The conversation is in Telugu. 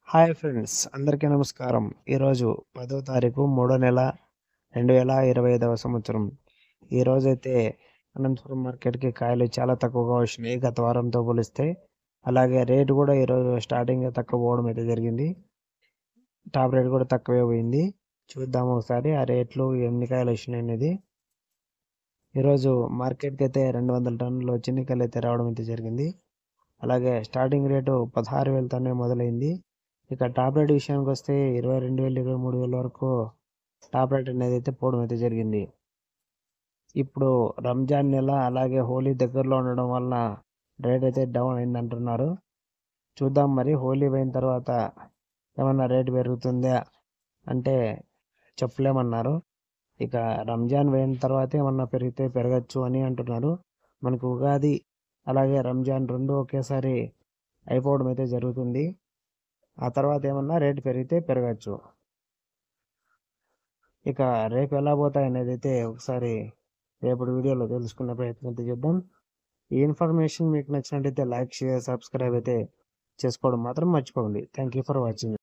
హాయ్ ఫ్రెండ్స్, అందరికీ నమస్కారం. ఈరోజు 10వ తారీఖు మూడో నెల 2025వ సంవత్సరం. ఈరోజైతే అనంతపురం మార్కెట్‌కి కాయలు చాలా తక్కువగా వచ్చినాయి గత వారంతో పోలిస్తే. అలాగే రేటు కూడా ఈరోజు స్టార్టింగే తక్కువ పోవడం అయితే జరిగింది. టాప్ రేట్ కూడా తక్కువే పోయింది. చూద్దాం ఒకసారి ఆ రేట్లు ఎన్ని కాయలు వచ్చినాయి అనేది. ఈరోజు మార్కెట్‌కి అయితే 200 టన్నులు చిన్ని కాయలు అయితే రావడం అయితే జరిగింది. అలాగే స్టార్టింగ్ రేటు 16,000తోనే మొదలైంది. ఇక టాప్ రేట్ విషయానికి వస్తే 22,000, 23,000 వరకు టాప్ రేట్ అనేది అయితే పోవడం అయితే జరిగింది. ఇప్పుడు రంజాన్ నెల అలాగే హోలీ దగ్గరలో ఉండడం వలన రేట్ అయితే డౌన్ అయిందంటున్నారు. చూద్దాం మరి హోలీ పోయిన తర్వాత ఏమన్నా రేటు పెరుగుతుందా అంటే చెప్పలేమన్నారు. ఇక రంజాన్ పోయిన తర్వాత ఏమన్నా పెరిగితే పెరగచ్చు అని అంటున్నారు. మనకు ఉగాది అలాగే రంజాన్ రెండు ఒకేసారి అయిపోవడం అయితే జరుగుతుంది. ఆ తర్వాత ఏమన్నా రేటు పెరిగితే పెరగచ్చు. ఇక రేపు ఎలా పోతాయనేది అయితే ఒకసారి రేపటి వీడియోలో తెలుసుకునే ప్రయత్నం అయితే చేద్దాం. ఈ ఇన్ఫర్మేషన్ మీకు నచ్చినట్టయితే లైక్, షేర్, సబ్స్క్రైబ్ అయితే చేసుకోవడం మాత్రం మర్చిపోకండి. Thank you for watching.